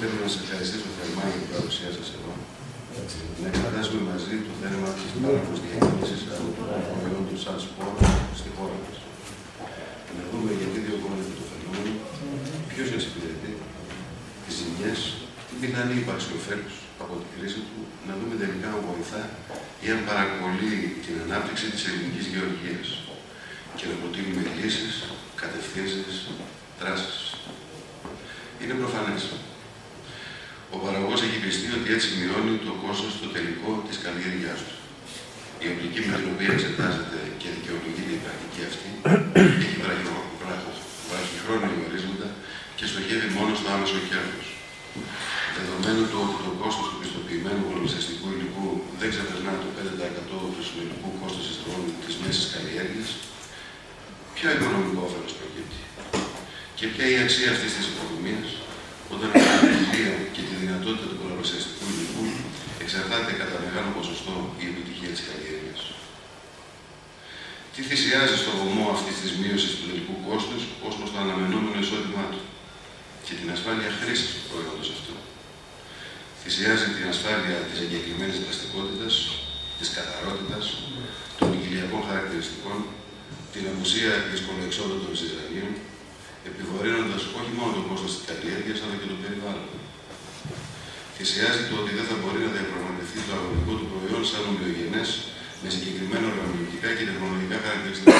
θέλω να σας ευχαριστήσω θερμά για την παρουσία σας εδώ. Να εξετάσουμε μαζί το θέμα της παράγωγης διακίνησης αγροτικών προϊόντων σαν σπόρο στη χώρα μας. Να δούμε γιατί διωγγώνεται το φαινόμενο, ποιος εξυπηρετεί, τις ζημιές, την πιθανή ύπαρξη ωφέλους από τη χρήση του, να δούμε τελικά αν βοηθά ή αν παρακολεί την ανάπτυξη της ελληνικής γεωργίας και να προτείνουμε λύσεις, κατευθύνσεις, δράσεις. Είναι προφανές. Ο παραγωγός έχει πιστεί ότι έτσι μειώνει το κόστος στο τελικό της καλλιέργειάς του. Η οπτική με την οποία εξετάζεται και δικαιολογείται η πρακτική αυτή έχει βραχυχρόνια ορίσματα και στοχεύει μόνο στο άμεσο κέρδος. Δεδομένου του ότι το κόστος του πιστοποιημένου πολυστατικού υλικού δεν ξεπερνά το 5% του συνολικού κόστος της μέσης καλλιέργειας, ποιο οικονομικό όφελος προκύπτει και ποια είναι η αξία αυτής της οικονομίας όταν η επιτυχία και τη δυνατότητα του πολλαπλασιαστικού υλικού εξαρτάται κατά μεγάλο ποσοστό η επιτυχία της καλλιέργειας. Τι θυσιάζει στο βωμό αυτής της μείωσης του τελικού κόστους ως προς το αναμενόμενο εισόδημά του και την ασφάλεια χρήσης του προϊόντος αυτού. Θυσιάζει την ασφάλεια της εγκεκριμένης δραστικότητας, της καθαρότητας, των ποικιλιακών χαρακτηριστικών, την απουσία δύσκολου εξόδου των ζυζανίων, επιβαρύνοντας όχι μόνο το κόστος της καλλιέργειας, αλλά και το περιβάλλον. Θυσιάζει το ότι δεν θα μπορεί να διαπραγματευτεί το αγροτικό του προϊόν σαν ομοιογενές, με συγκεκριμένα οργανωτικά και τεχνολογικά χαρακτηριστικά.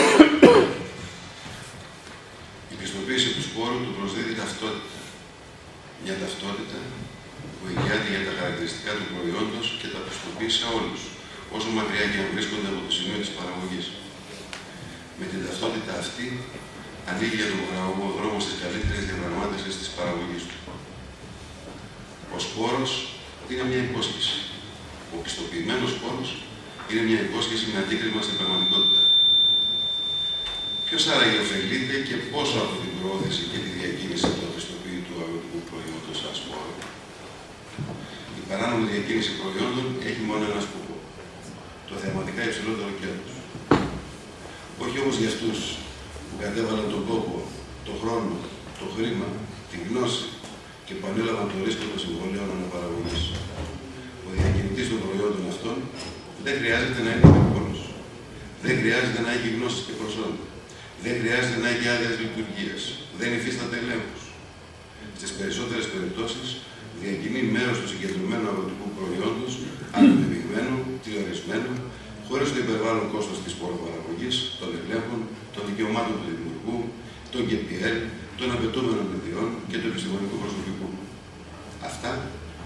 Η πιστοποίηση του σπόρου του προσδίδει ταυτότητα. Μια ταυτότητα που εγγυάται για τα χαρακτηριστικά του προϊόντος και τα πιστοποιεί σε όλους, όσο μακριά και αν βρίσκονται από το σημείο της παραγωγής. Με την ταυτότητα αυτή, ανοίγει για τον παραγωγό ο δρόμος της καλύτερης διαπραγμάτευσης της παραγωγής του. Ο σπόρος είναι μια υπόσχεση. Ο πιστοποιημένος σπόρος είναι μια υπόσχεση με αντίκρισμα στην πραγματικότητα. Ποιος άραγε ωφελείται και πόσο από την προώθηση και τη διακίνηση του απιστοποιητού αγροτικού προϊόντος σαν σπόρο. Η παράνομη διακίνηση προϊόντων έχει μόνο ένα σκοπό. Το θεαματικά υψηλότερο κέρδος. Όχι όμως για αυτούς που κατέβαλαν τον κόπο, τον χρόνο, το χρήμα, την γνώση και που ανέλαβαν το ρίσκο των συμβολέων αναπαραγωγής. Ο διακινητής των προϊόντων αυτών δεν χρειάζεται να είναι μόνος. Δεν χρειάζεται να έχει γνώσεις και προσόντα. Δεν χρειάζεται να έχει άδειας λειτουργίας. Δεν υφίσταται ελέγχους. Στις περισσότερες περιπτώσεις διακινεί μέρος του συγκεντρωμένου αγροτικού προϊόντος, αναπαιδευμένου, τριορισμένου, χωρίς το υπερβάλλον κόστος της ποροπαραγωγής, των ελέγχων, των δικαιωμάτων του δημιουργού, των ΚΠΛ, των απαιτούμενων παιδιών και του επιστημονικού προσωπικού. Αυτά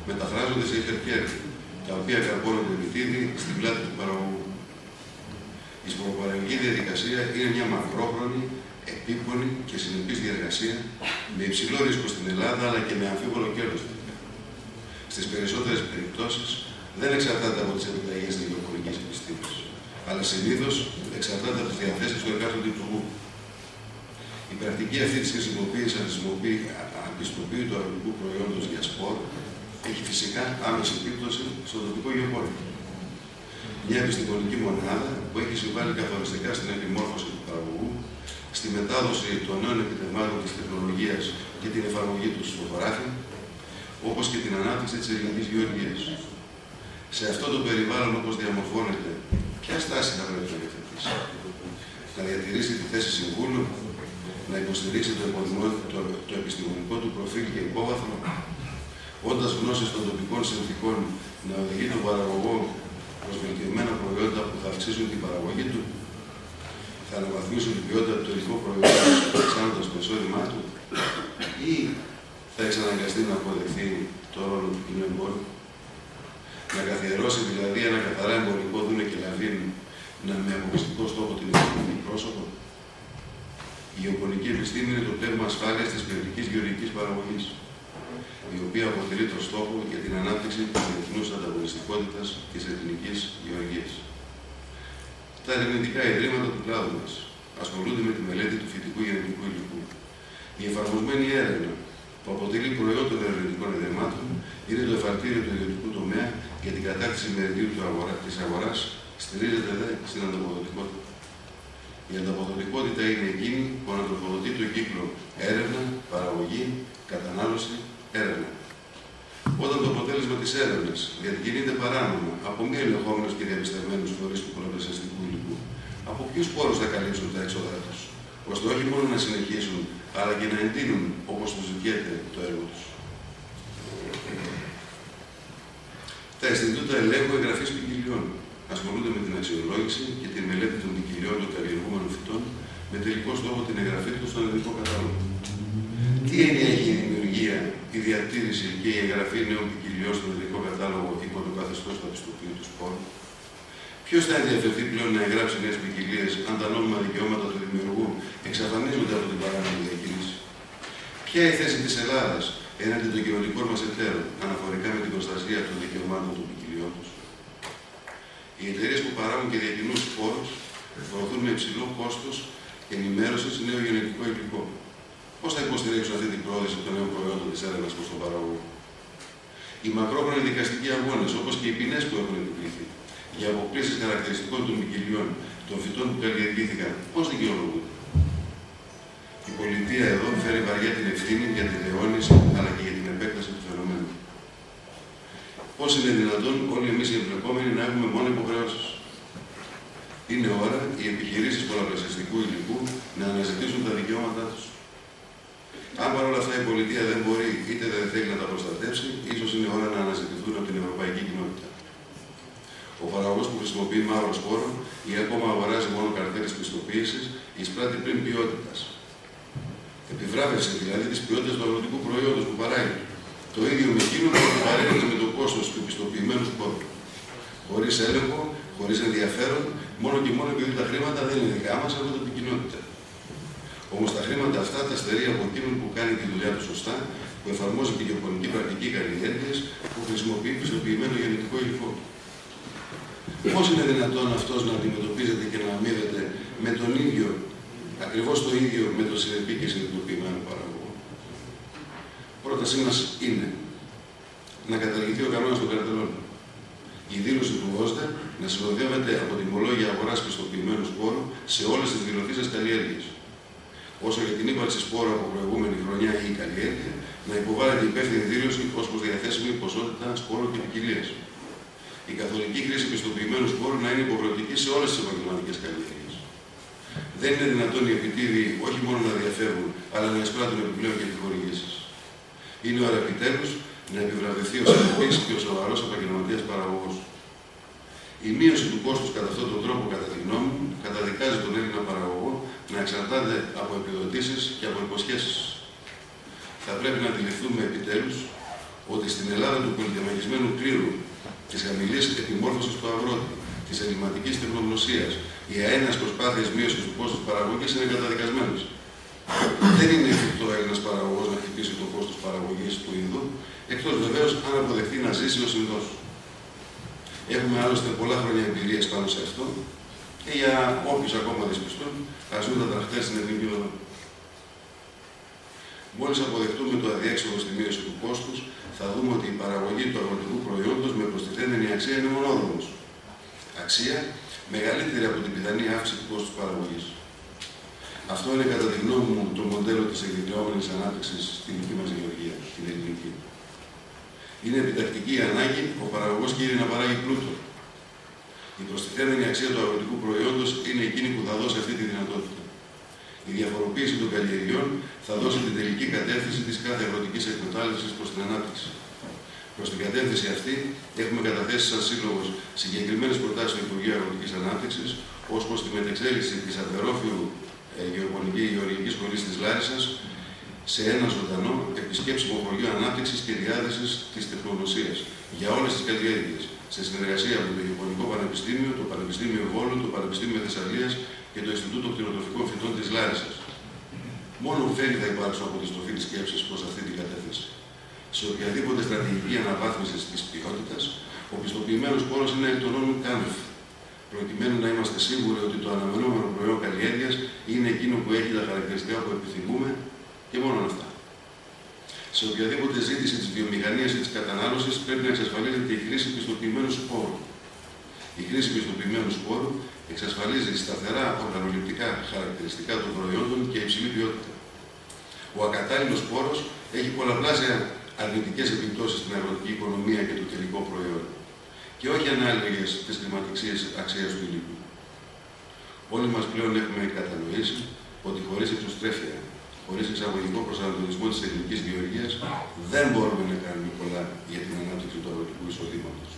μεταφράζονται σε χερκέρδη, τα οποία καρπώνονται επιτίδη στην πλάτη του παραγωγού. Η σποροπαραγωγική διαδικασία είναι μια μακρόχρονη, επίπονη και συνεπής διαδικασία με υψηλό ρίσκο στην Ελλάδα αλλά και με αμφίβολο κέρδος. Στις περισσότερες περιπτώσεις δεν εξαρτάται από τις επιταγές της γεωπονικής επιστήμης, αλλά συνήθως εξαρτάται από τις διαθέσεις του εκάστοτε υπουργού. Η πρακτική αυτή της χρησιμοποίησης απιστοποιητού αγροτικού προϊόντος για σπόρο έχει φυσικά άμεση επίπτωση στο τοπικό γεωπόνημα. Μια επιστημονική μονάδα που έχει συμβάλει καθοριστικά στην επιμόρφωση του παραγωγού, στη μετάδοση των νέων επιτευγμάτων της τεχνολογίας και την εφαρμογή του στο χωράφι, όπως και την ανάπτυξη της ελληνικής γεωργίας. Σε αυτό το περιβάλλον, όπως διαμορφώνεται, ποια στάση θα πρέπει να υιοθετήσει? Να διατηρήσει τη θέση συμβούλου, να υποστηρίξει το επιστημονικό του προφίλ και υπόβαθρο, όντας γνώσεις των τοπικών συνθηκών να οδηγεί τον παραγωγό προς βελτιωμένα προϊόντα που θα αυξήσουν την παραγωγή του, θα αναβαθμίσουν την ποιότητα του τελικού προϊόντος, αυξάνοντας το εισόδημά του, ή θα εξαναγκαστεί να αποδεχθεί το ρόλο του κοινού εμπόρου, να καθιερώσει δηλαδή ένα καθαρά εμπορικό δούνε και λαβήν με αποκλειστικό στόχο την οικονομική πρόσωπο. Η γεωπονική επιστήμη είναι το τέρμα ασφάλειας της ποιοτικής γεωργικής παραγωγής, η οποία αποτελεί το στόχο για την ανάπτυξη της διεθνούς ανταγωνιστικότητας της εθνικής γεωργίας. Τα ερευνητικά ιδρύματα του κλάδου μας ασχολούνται με τη μελέτη του φυτικού γενετικού υλικού. Η εφαρμοσμένη έρευνα, που αποτελεί προϊόν των ερευνητικών ιδρυμάτων, είναι το εφαλτήριο του ιδιωτικού τομέα για την κατάκτηση μεριδίου της αγοράς, στηρίζεται δε στην ανταποδοτικότητα. Η ανταποδοτικότητα είναι εκείνη που ανατροφοδοτεί τον κύκλο έρευνα, παραγωγή, κατανάλωση, έρευνα. αποτέλεσμα της έρευνας διακινείται παράνομα από μη ελεγχόμενους και διαπιστευμένους φορείς του πολλαπλασιαστικού υλικού, από ποιους πόρους θα καλύψουν τα έξοδά τους, ώστε όχι μόνο να συνεχίσουν, αλλά και να εντείνουν όπως τους ζητιέται το έργο τους. Τα Ινστιτούτα Ελέγχου Εγγραφής Ποικιλιών ασχολούνται με την αξιολόγηση και τη μελέτη των ποικιλιών των καλλιεργούμενων φυτών με τελικό στόχο την εγγραφή του στον Εθνικό Κατάλογο. Τι έννοια έχει η δημιουργία, η διατήρηση και η εγγραφή νέων ποικιλιών στον Εθνικό Κατάλογο υπό το καθεστώς του πιστοποιητικού του σπόρου? Ποιος θα ενδιαφερθεί πλέον να εγγράψει νέες ποικιλίες αν τα νόμιμα δικαιώματα του δημιουργού εξαφανίζονται από την παράνομη διακίνηση? Ποια είναι η θέση της Ελλάδας έναντι των κοινωνικών μας εταίρων αναφορικά με την προστασία των δικαιωμάτων των ποικιλιών τους? Οι εταιρείες που παράγουν και διακινούν σπόρους προωθούν με υψηλό κόστος ενημέρωσης νέο γενετικό υλικό. Πώς θα υποστηρίξουν αυτή την πρόοδευση των νέων προϊόντων της έρευνας προς τον παραγωγό? Οι μακρόχρονοι δικαστικοί αγώνες, όπως και οι ποινές που έχουν επιβληθεί για αποκλήσεις χαρακτηριστικών των ποικιλιών των φυτών που καλλιεργήθηκαν, πώς δικαιολογούνται? Η πολιτεία εδώ φέρει βαριά την ευθύνη για την αιώνιση αλλά και για την επέκταση του φαινομένου. Πώς είναι δυνατόν όλοι εμείς οι εμπλεκόμενοι να έχουμε μόνο υποχρεώσεις? Είναι ώρα οι επιχειρήσεις πολλαπλασιαστικού υλικού να αναζητήσουν τα δικαιώματά τους. Αν παρόλα αυτά η πολιτεία δεν μπορεί είτε δεν θέλει να τα προστατεύσει, ίσως είναι ώρα να αναζητηθούν από την ευρωπαϊκή κοινότητα. Ο παραγωγός που χρησιμοποιεί μαύρο σπόρο ή ακόμα αγοράζει μόνο καρτέλες πιστοποίησης εισπράττει πριν ποιότητας. Επιβράβευση δηλαδή της ποιότητας του αγροτικού προϊόντος που παράγει. Το ίδιο με εκείνο που παρέχεται με το κόστος του πιστοποιημένου σπόρου. Χωρίς έλεγχο, χωρίς ενδιαφέρον, μόνο και μόνο επειδή τα χρήματα δεν είναι δικά μας, αλλά από την κοινότητα. Όμως τα χρήματα αυτά τα στερεί από εκείνον που κάνει τη δουλειά του σωστά, που εφαρμόζει τη γεωπονική πρακτική καλλιέργειας, που χρησιμοποιεί πιστοποιημένο γενετικό υλικό. Πώς είναι δυνατόν αυτός να αντιμετωπίζεται και να αμείβεται με τον ίδιο, ακριβώς το ίδιο με το συνεπή και συνειδητοποιημένο παραγωγό? Πρότασή μας είναι να καταργηθεί ο κανόνας των καρτελών. Η δήλωση του ΩΣΔΕ να συνοδεύεται από τιμολόγια αγοράς πιστοποιημένου σπόρου σε όλες τις δηλωθήσεις καλλιέργειες. Όσο για την ύπαρξη σπόρου από προηγούμενη χρονιά ή καλλιέργεια, να υποβάλλεται υπεύθυνη δήλωση ως προς διαθέσιμη ποσότητα σπόρου και ποικιλίας. Η καθολική χρήση πιστοποιημένου σπόρου να είναι υποχρεωτική σε όλες τις επαγγελματικές καλλιέργειες. Δεν είναι δυνατόν οι επιτίδιοι όχι μόνο να διαφέρουν, αλλά να εισπράττουν επιπλέον και επιχορηγήσεις. Είναι ώρα επιτέλους να επιβραβευτεί ο συνεπής και ο σοβαρός επαγγελματίας παραγωγός. Η μείωση του κόστους κατά αυτόν τον τρόπο, κατά τη γνώμη μου, καταδικάζει τον Έλληνα παραγωγό να εξαρτάται από επιδοτήσεις και από υποσχέσεις. Θα πρέπει να αντιληφθούμε επιτέλους ότι στην Ελλάδα του πολυτεμαχισμένου κλήρου, της χαμηλής επιμόρφωσης του αγρότη, της ελληματικής τεχνογνωσίας, οι αένας προσπάθειες μείωσης του κόστους παραγωγής είναι καταδικασμένες. Δεν είναι εφικτό ο Έλληνας παραγωγός να χτυπήσει το κόστος παραγωγής του Ινδού, εκτός βεβαίως αν αποδεχτεί να ζήσει ως Ινδός. Έχουμε άλλωστε πολλά χρόνια εμπειρίες πάνω σε αυτό και για όποιους ακόμα δυσπιστούν, ας δουν τα τραχτές στην εθνική οδό. Μόλις αποδεχτούμε το αδιέξοδο στη μείωση του κόστους, θα δούμε ότι η παραγωγή του αγροτικού προϊόντος με προστιθέμενη αξία είναι μονόδρομος. Αξία μεγαλύτερη από την πιθανή αύξηση του κόστους παραγωγής. Αυτό είναι κατά τη γνώμη μου το μοντέλο της εκδικλεόμενης ανάπτυξης στην δική μας γεωργία, την ελληνική. Είναι επιτακτική η ανάγκη ο παραγωγός κύριε να παράγει πλούτο. Η προστιθέμενη αξία του αγροτικού προϊόντος είναι εκείνη που θα δώσει αυτή τη δυνατότητα. Η διαφοροποίηση των καλλιεργειών θα δώσει την τελική κατεύθυνση της κάθε αγροτικής εκμετάλλευσης προς την ανάπτυξη. Προς την κατεύθυνση αυτή έχουμε καταθέσει σαν σύλλογος συγκεκριμένες προτάσεις του Υπουργείου Αγροτικής Ανάπτυξης ως προς τη μετεξέλιξη της Αβερόφιου Γεωργικής Σχολής της Λάρισσας σε ένα ζωντανό επισκέψιμο χωριό ανάπτυξης και διάδεσης της τεχνογνωσίας για όλες τις καλλιέργειες, σε συνεργασία με το Γεωπονικό Πανεπιστήμιο, το Πανεπιστήμιο Βόλου, το Πανεπιστήμιο Θεσσαλίας και το Ινστιτούτο Κτηνοτροφικών Φυτών της Λάρισσας. Μόνο ωφέλη θα υπάρξουν από τη στροφή της σκέψης προς αυτή την κατεύθυνση. Σε οποιαδήποτε στρατηγική αναβάθμιση της ποιότητας, ο πιστοποιημένος πόρος είναι εκ των όνων κάνευ, προκειμένου να είμαστε σίγουροι ότι το αναμενόμενο προϊόν καλλιέργειας είναι εκείνο που έχει τα χαρακτηριστικά που επιθυμούμε και μόνο αυτά. Σε οποιαδήποτε ζήτηση της βιομηχανίας ή της κατανάλωσης πρέπει να εξασφαλίζεται η χρήση πιστοποιημένου σπόρου. Η χρήση πιστοποιημένου σπόρου εξασφαλίζει σταθερά οργανοληπτικά χαρακτηριστικά των προϊόντων και υψηλή ποιότητα. Ο ακατάλληλος σπόρος έχει πολλαπλάσια αρνητικές επιπτώσεις στην αγροτική οικονομία και το τελικό προϊόν, και όχι ανάλογες της κλιματικής αξίας του υλικού. Όλοι μας πλέον έχουμε κατανοήσει ότι χωρίς εξωστρέφεια, χωρίς εξαγωγικό προσανατολισμό της ελληνικής γεωργίας, δεν μπορούμε να κάνουμε πολλά για την ανάπτυξη του αγροτικού εισοδήματος.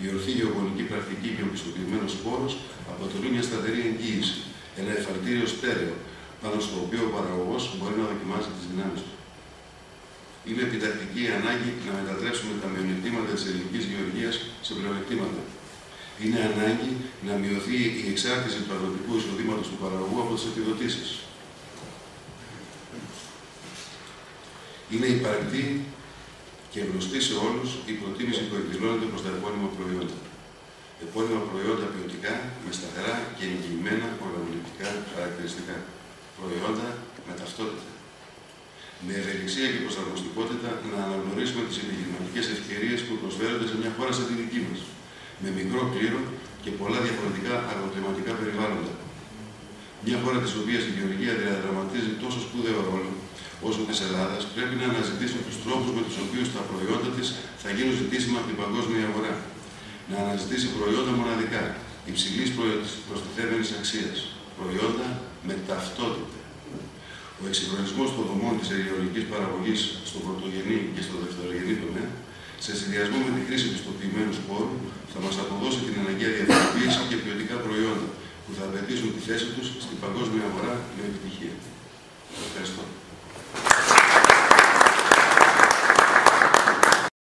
Η ορθή γεωπονική πρακτική και ο πιστοποιημένος πόρος αποτελούν μια σταθερή εγγύηση, ένα εφαλτήριο στέρεο, πάνω στο οποίο ο παραγωγός μπορεί να δοκιμάσει τις δυνάμεις του. Είναι επιτακτική η ανάγκη να μετατρέψουμε τα μειονεκτήματα της ελληνικής γεωργίας σε πλεονεκτήματα. Είναι ανάγκη να μειωθεί η εξάρτηση του αγροτικού εισοδήματος του παραγωγού από τις επιδοτήσεις. Είναι υπαρκτή και γνωστή σε όλους η προτίμηση που εκδηλώνεται προς τα επώνυμα προϊόντα. Επώνυμα προϊόντα ποιοτικά, με σταθερά και εγγυημένα οργανωτικά χαρακτηριστικά. Προϊόντα με ταυτότητα. Με ευελιξία και προσαρμοστικότητα να αναγνωρίσουμε τις επιχειρηματικές ευκαιρίες που προσφέρονται σε μια χώρα σαν τη δική μας, με μικρό κλήρο και πολλά διαφορετικά αγροκλιματικά περιβάλλοντα. Μια χώρα της οποίας η γεωργία διαδραματίζει τόσο σπουδαίο ρόλο, όσο της Ελλάδας, πρέπει να αναζητήσει τους τρόπους με τους οποίους τα προϊόντα της θα γίνουν ζητήσιμα από την παγκόσμια αγορά. Να αναζητήσει προϊόντα μοναδικά, υψηλής προστιθέμενης αξίας, προϊόντα με ταυτότητα. Ο εξυγχρονισμός των δομών της γεωργικής παραγωγής στον πρωτογενή και στο δευτερογενή τομέα, σε συνδυασμό με τη χρήση πιστοποιημένου σπόρου, θα μας αποδώσει την αναγκαία διαφοροποίηση και ποιοτικά προϊόντα που θα απαιτήσουν τη θέση τους στην παγκόσμια αγορά με επιτυχία. Ευχαριστώ.